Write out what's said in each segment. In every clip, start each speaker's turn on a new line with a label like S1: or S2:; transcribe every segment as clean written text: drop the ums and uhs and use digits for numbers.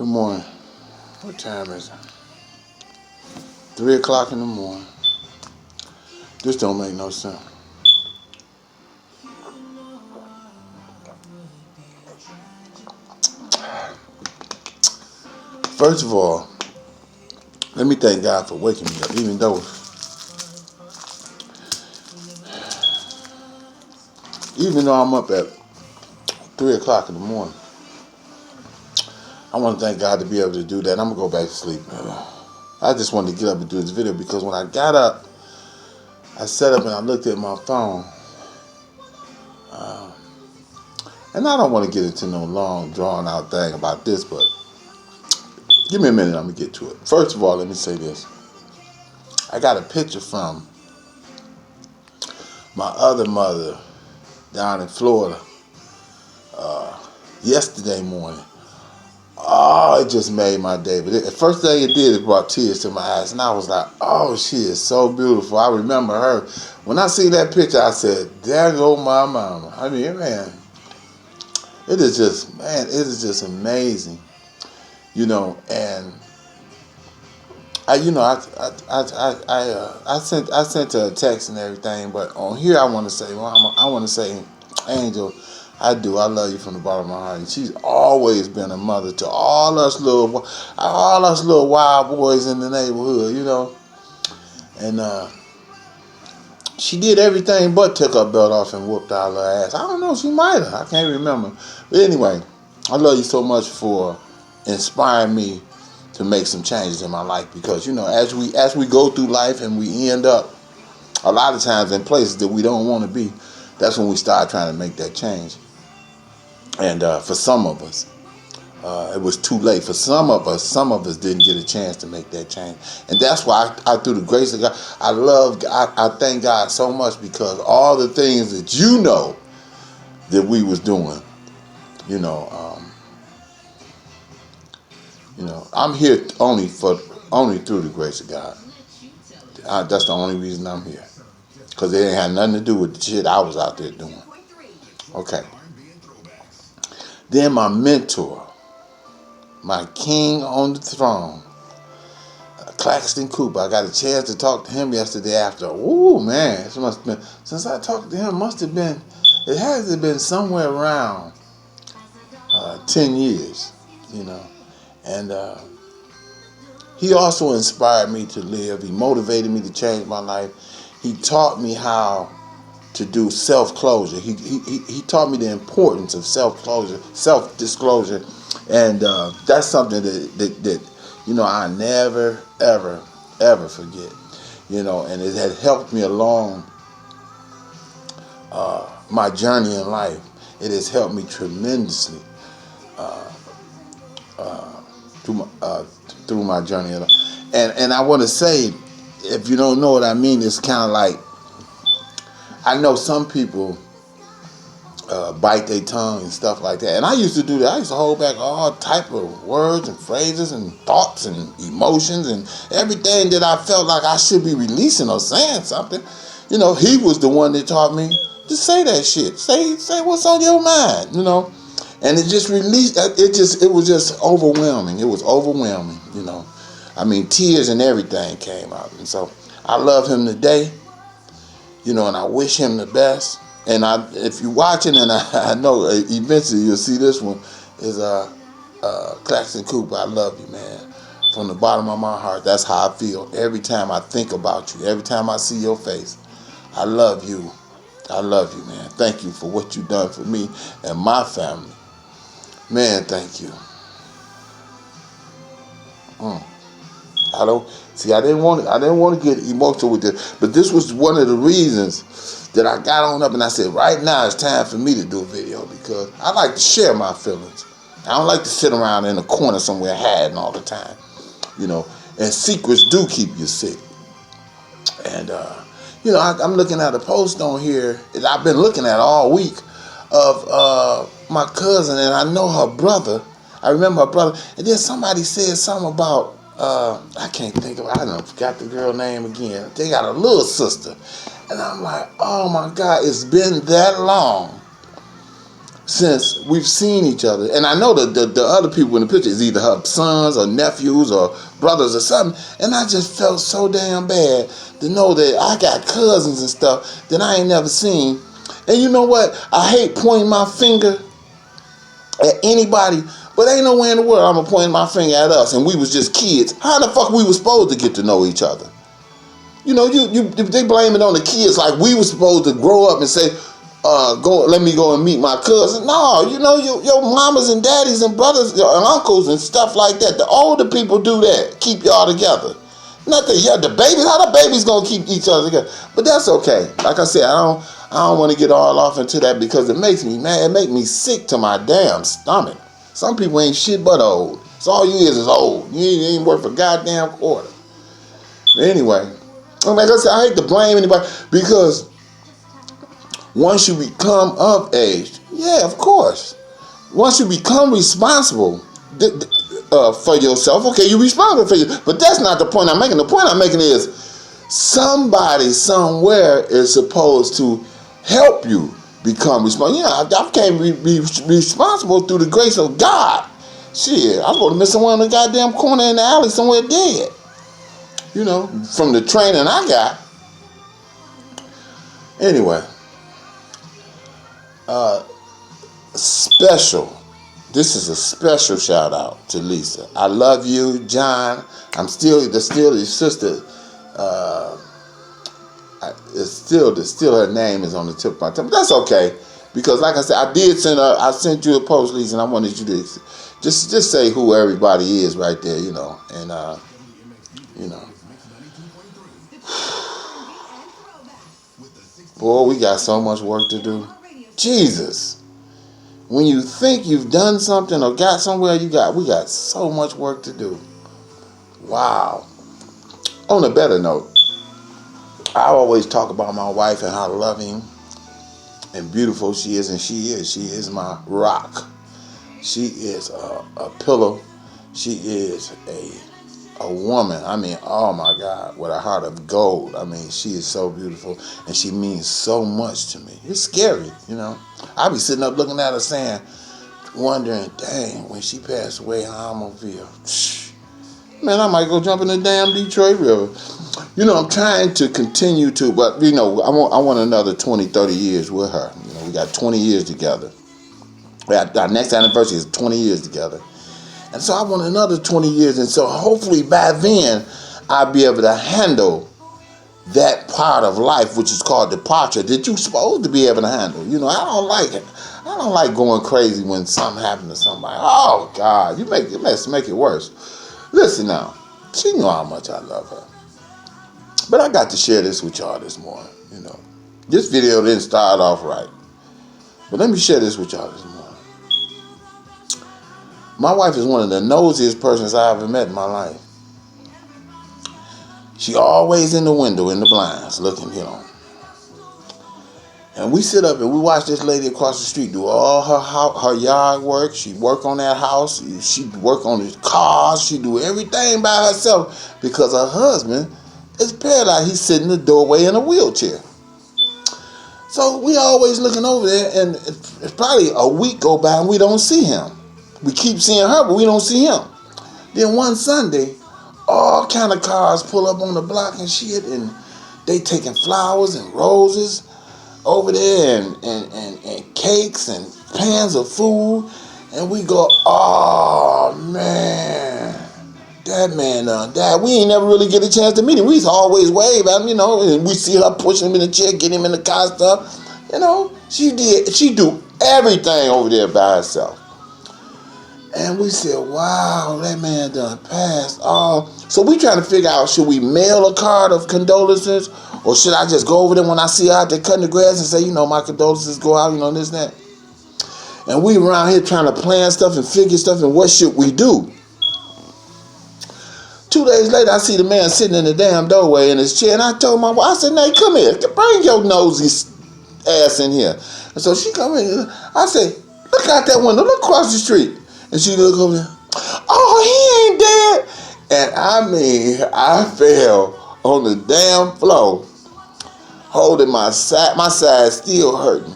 S1: Good morning. What time is it? 3 o'clock in the morning. This don't make no sense. First of all, let me thank God for waking me up, even though I'm up at 3 o'clock in the morning. I want to thank God to be able to do that. I'm going to go back to sleep. I just wanted to get up and do this video because when I got up, I sat up and I looked at my phone. And I don't want to get into no long, drawn-out thing about this, but give me a minute, I'm going to get to it. First of all, let me say this. I got a picture from my other mother down in Florida yesterday morning. Oh, it just made my day. But the first thing it did, it brought tears to my eyes. And I was like, oh, she is so beautiful. I remember her. When I see that picture, I said, there go my mama. I mean, man, it is just amazing. And I sent her a text and everything, but on here I want to say, Angel, I love you from the bottom of my heart. And she's always been a mother to all us little wild boys in the neighborhood, And she did everything but took her belt off and whooped our little ass. I don't know, she might have. I can't remember. But anyway, I love you so much for inspiring me to make some changes in my life, because as we go through life and we end up a lot of times in places that we don't want to be, that's when we start trying to make that change. And for some of us, it was too late. For some of us didn't get a chance to make that change. And that's why I through the grace of God, I thank God so much, because all the things that that we was doing, I'm here only through the grace of God. That's the only reason I'm here, because it ain't had nothing to do with the shit I was out there doing. Okay. Then my mentor, my king on the throne, Claxton Cooper. I got a chance to talk to him yesterday after. Ooh, man, it must have been, since I talked to him, it has to been somewhere around 10 years, And he also inspired me to live. He motivated me to change my life. He taught me how to do self-closure. He taught me the importance of self-closure, self-disclosure, and that's something that I never ever forget. And it had helped me along my journey in life. It has helped me tremendously through my journey in life. And I want to say, if you don't know what I mean, it's kind of like, I know some people bite their tongue and stuff like that. And I used to do that. I used to hold back all type of words and phrases and thoughts and emotions and everything that I felt like I should be releasing or saying something. He was the one that taught me to say that shit. Say what's on your mind, And it just released, it was just overwhelming. It was overwhelming, I mean, tears and everything came out. And so I love him today. And I wish him the best. And if you're watching, and I know eventually you'll see this one, is Claxton Cooper. I love you, man. From the bottom of my heart, that's how I feel every time I think about you, every time I see your face. I love you. I love you, man. Thank you for what you've done for me and my family. Man, thank you. I didn't want to get emotional with this, but this was one of the reasons that I got on up and I said, right now it's time for me to do a video, because I like to share my feelings. I don't like to sit around in a corner somewhere hiding all the time, and secrets do keep you sick. And, I'm looking at a post on here that I've been looking at all week of my cousin, and I know her brother. I remember her brother, and then somebody said something about, I can't think of it. I done forgot the girl name again. They got a little sister. And I'm like, oh my God, it's been that long since we've seen each other. And I know the other people in the picture is either her sons or nephews or brothers or something. And I just felt so damn bad to know that I got cousins and stuff that I ain't never seen. And you know what? I hate pointing my finger at anybody, but ain't nowhere in the world I'm gonna point my finger at us. And we was just kids. How the fuck we was supposed to get to know each other? You know, they blame it on the kids like we were supposed to grow up and say, let me go and meet my cousin. No, you know, your mamas and daddies and brothers and uncles and stuff like that. The older people do that. Keep y'all together. Not the babies. How the babies gonna keep each other together? But that's okay. Like I said, I don't want to get all off into that because it makes me mad. It makes me sick to my damn stomach. Some people ain't shit but old. So all you is old. You ain't worth a goddamn quarter. But anyway, like I said, I hate to blame anybody because once you become of age, yeah, of course. Once you become responsible for yourself, okay, you're responsible for you. But that's not the point I'm making. The point I'm making is somebody somewhere is supposed to help you become responsible. Yeah, I can't be responsible through the grace of God. Shit, I'm going to miss someone in the goddamn corner in the alley somewhere dead. You know, from the training I got. Anyway. This is a special shout out to Lisa. I love you, John. I'm still your sister. It's still her name is on the tip of my tongue. But that's okay. Because like I said, I sent you a post, Lisa, and I wanted you to just say who everybody is right there, you know. And you know. Boy, we got so much work to do. Jesus. When you think you've done something or got somewhere, we got so much work to do. Wow. On a better note, I always talk about my wife and how loving and beautiful she is, and she is my rock. She is a pillow. She is a woman. I mean, oh my God, with a heart of gold. I mean, she is so beautiful, and she means so much to me. It's scary, you know. I be sitting up looking at her saying, wondering, dang, when she passed away, how I'm gonna feel. Man, I might go jump in the damn Detroit River. You know, I'm trying to continue to, but you know, I want another 20, 30 years with her. You know, we got 20 years together. Our next anniversary is 20 years together. And so I want another 20 years. And so hopefully by then, I'll be able to handle that part of life, which is called departure, that you're supposed to be able to handle. You know, I don't like it. I don't like going crazy when something happens to somebody. Oh, God, you make it worse. Listen now, she knew how much I love her. But I got to share this with y'all this morning, you know. This video didn't start off right. But let me share this with y'all this morning. My wife is one of the nosiest persons I ever met in my life. She always in the window, in the blinds, looking, you know. And we sit up and we watch this lady across the street do all her yard work. She work on that house. She work on the cars. She do everything by herself because her husband is paralyzed. He's sitting in the doorway in a wheelchair. So we always looking over there, and it's probably a week go by and we don't see him. We keep seeing her, but we don't see him. Then one Sunday, all kind of cars pull up on the block and shit, and they taking flowers and roses over there and cakes and pans of food. And we go, oh, man, that man done died. We ain't never really get a chance to meet him. We used to always wave at him, you know, and we see her push him in the chair, get him in the car stuff. You know, she do everything over there by herself. And we said, wow, that man done passed. So we trying to figure out, should we mail a card of condolences? Or should I just go over there when I see her out there cutting the grass and say, you know, my condolences go out, you know, this and that. And we around here trying to plan stuff and figure stuff and what should we do? 2 days later, I see the man sitting in the damn doorway in his chair. And I told my wife, I said, Nate, come here. Bring your nosy ass in here. And so she come in. I said, look out that window. Look across the street. And she looked over there. Oh, he ain't dead. And I mean, I fell on the damn floor, holding my side still hurting.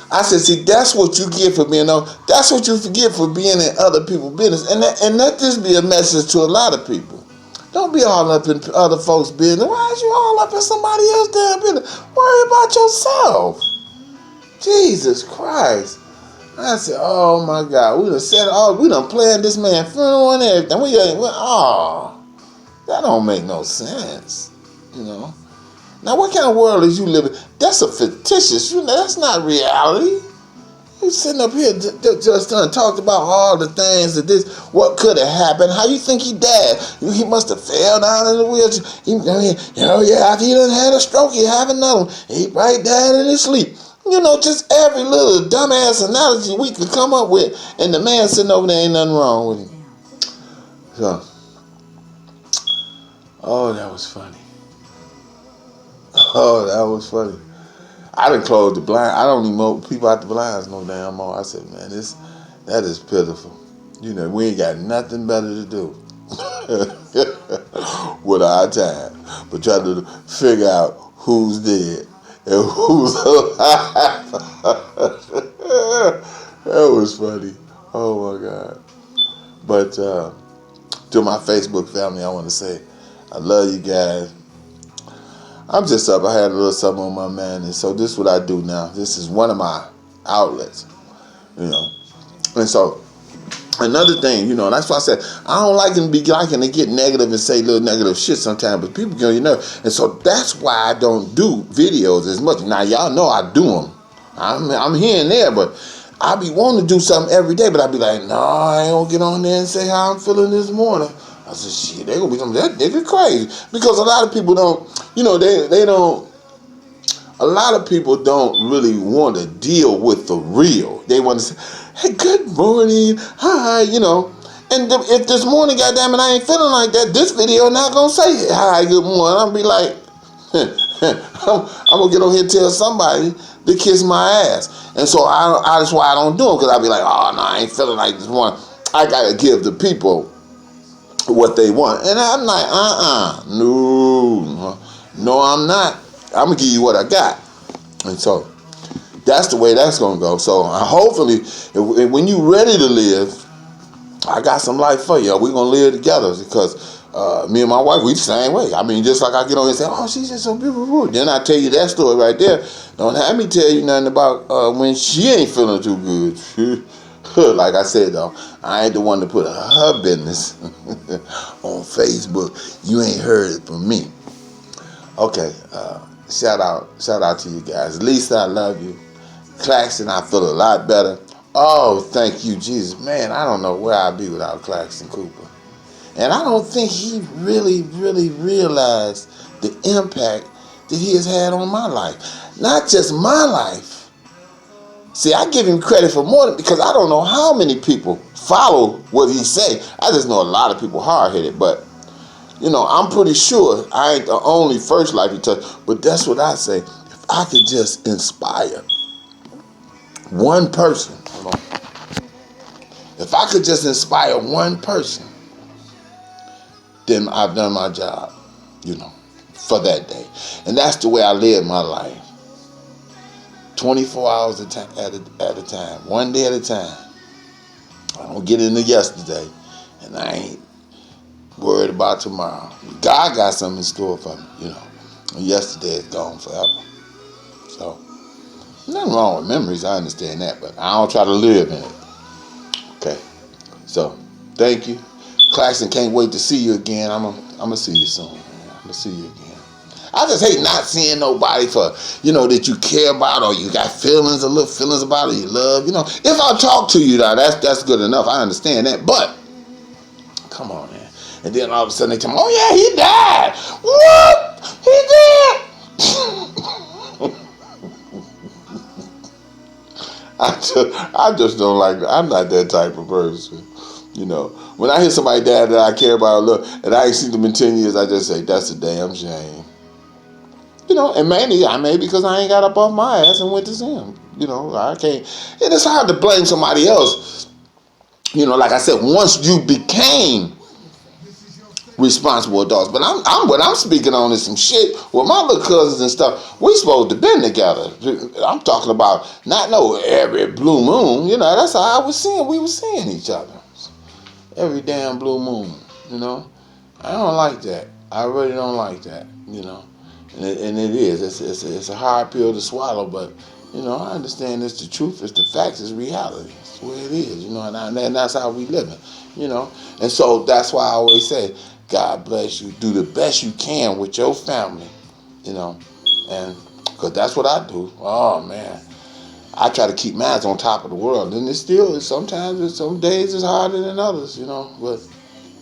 S1: I said, see, that's what you get for being on. That's what you forget for being in other people's business. And let this be a message to a lot of people. Don't be all up in other folks' business. Why is you all up in somebody else's damn business? Worry about yourself. Jesus Christ. I said, oh my God, we done planned this man's funeral and everything. That don't make no sense, you know. Now, what kind of world is you living? That's a fictitious, that's not reality. You sitting up here just talked about all the things that what could have happened. How you think he died? He must have fell down in the wheelchair. After he done had a stroke, he have another one. He probably died in his sleep. Just every little dumbass analogy we could come up with, and the man sitting over there ain't nothing wrong with him. So, oh, that was funny. Oh, that was funny. I done closed the blind. I don't even know people out the blinds no damn more. I said, man, that is pitiful. We ain't got nothing better to do with our time but try to figure out who's dead and who's alive. That was funny. Oh my God. But to my Facebook family, I want to say, I love you guys. I'm just up. I had a little something on my mind, and so this is what I do now. This is one of my outlets, And so another thing, that's why I said I don't like to get negative and say little negative shit sometimes, but people get on your nerves, and so that's why I don't do videos as much. Now y'all know I do them. I'm here and there, but I be wanting to do something every day, but I be like, no, I ain't gonna get on there and say how I'm feeling this morning. I said, shit, they gonna be something that nigga crazy. Because a lot of people don't, they don't, a lot of people don't really want to deal with the real. They want to say, hey, good morning, hi, And if this morning, goddamn it, I ain't feeling like that, this video not gonna say hi, good morning. I'll be like, I'm gonna get on here and tell somebody to kiss my ass. And so that's why I don't do them, because I be like, oh, no, I ain't feeling like this morning. I gotta give the people what they want. And I'm like, no, I'm not. I'm gonna give you what I got. And so that's the way that's gonna go. So hopefully, when you ready to live, I got some life for you. We're gonna live together, because me and my wife, we the same way. I mean, just like I get on and say, oh, she's just so beautiful. Then I tell you that story right there. Don't have me tell you nothing about when she ain't feeling too good. Like I said, though, I ain't the one to put her business on Facebook. You ain't heard it from me. Okay, shout out to you guys. Lisa, I love you. Claxton, I feel a lot better. Oh, thank you, Jesus. Man, I don't know where I'd be without Claxton Cooper. And I don't think he really, really realized the impact that he has had on my life. Not just my life. See, I give him credit for more because I don't know how many people follow what he say. I just know a lot of people hard-headed, but I'm pretty sure I ain't the only first life he touched. But that's what I say. If I could just inspire one person, if I could just inspire one person, then I've done my job, for that day. And that's the way I live my life. 24 hours at a time, one day at a time. I don't get into yesterday, and I ain't worried about tomorrow. God got something in store for me, And yesterday is gone forever. So, nothing wrong with memories, I understand that, but I don't try to live in it. Okay, so thank you. Claxton, can't wait to see you again. I'm gonna see you soon. I'm gonna see you again. I just hate not seeing nobody for, that you care about, or you got little feelings about, or you love, If I talk to you, now, that's good enough. I understand that. But, come on, man. And then all of a sudden they tell me, oh, yeah, he died. What? He did? I just don't like that. I'm not that type of person. When I hear somebody die that I care about, and I ain't seen them in 10 years, I just say, that's a damn shame. And maybe because I ain't got up off my ass and went to see him. I can't. And it's hard to blame somebody else. Like I said, once you became responsible adults. But what I'm speaking on is some shit with my little cousins and stuff. We supposed to been together. I'm talking about not no every blue moon. You know, that's how I was seeing. We were seeing each other every damn blue moon. You know, I don't like that. I really don't like that. You know, and it is. It's a hard pill to swallow, but you know, I understand it's the truth. It's the facts. It's reality. It's the way it is. You know, and that's how we live it. You know, and so that's why I always say, God bless you. Do the best you can with your family, you know, and because that's what I do. Oh, man. I try to keep mine on top of the world. And it's still, sometimes, some days it's harder than others, you know, but,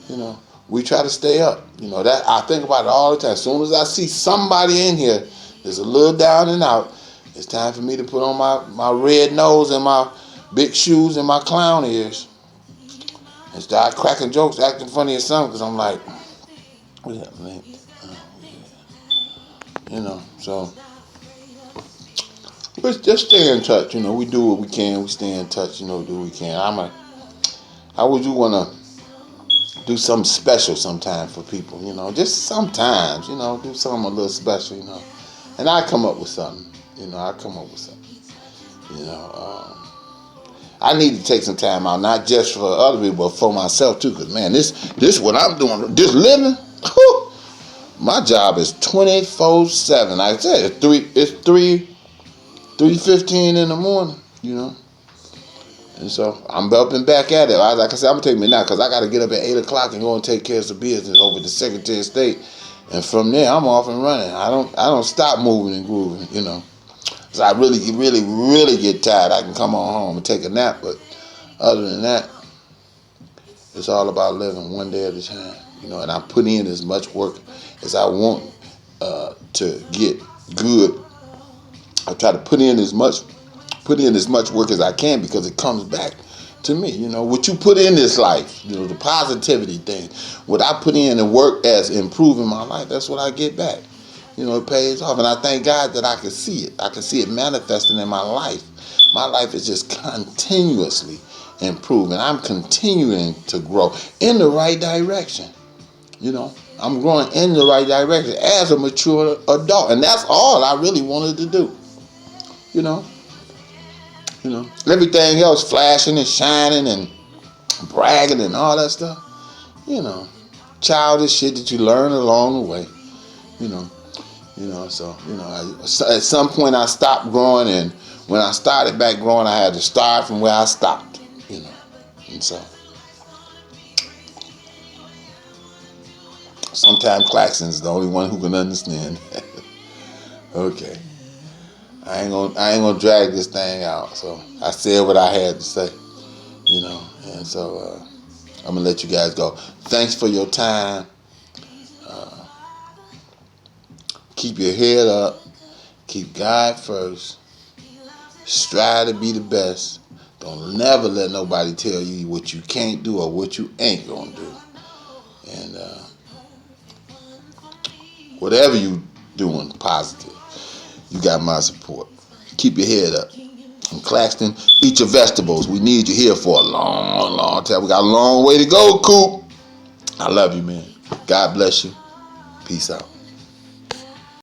S1: you know, we try to stay up. You know, that I think about it all the time. As soon as I see somebody in here that's a little down and out, it's time for me to put on my red nose and my big shoes and my clown ears and start cracking jokes, acting funny or something, because I'm like, what's up, man? Oh, yeah. You know, so let's just stay in touch. You know, we do what we can. We stay in touch. You know, do what we can. I would do want to do something special sometime for people. You know, just sometimes. You know, do something a little special. You know, and I come up with something. You know, I come up with something. You know. I need to take some time out, not just for other people, but for myself too. Cause man, this what I'm doing, this living. Whew, my job is 24/7. Like I said, it's 3:15 in the morning. You know, and so I'm up and back at it. Like I said, I'm gonna take me now because I got to get up at 8 o'clock and go and take care of some business over the Secretary of State, and from there I'm off and running. I don't stop moving and grooving. You know. So I really get tired, I can come on home and take a nap. But other than that, it's all about living one day at a time. You know, and I put in as much work as I want to get good. I try to put in as much work as I can because it comes back to me. You know, what you put in this life, you know, the positivity thing, what I put in and work as improving my life, that's what I get back. You know, it pays off. And I thank God that I can see it. I can see it manifesting in my life. My life is just continuously improving. I'm continuing to grow in the right direction. You know, I'm growing in the right direction as a mature adult. And that's all I really wanted to do. You know, everything else flashing and shining and bragging and all that stuff. You know, childish shit that you learn along the way. So at some point I stopped growing, and when I started back growing, I had to start from where I stopped. You know, and so sometimes Claxton's the only one who can understand. Okay, I ain't gonna drag this thing out. So I said what I had to say. You know, and so I'm gonna let you guys go. Thanks for your time. Keep your head up. Keep God first. Strive to be the best. Don't never let nobody tell you what you can't do or what you ain't gonna do. And whatever you doing positive, you got my support. Keep your head up. And Claxton, eat your vegetables. We need you here for a long, long time. We got a long way to go, Coop. I love you, man. God bless you. Peace out.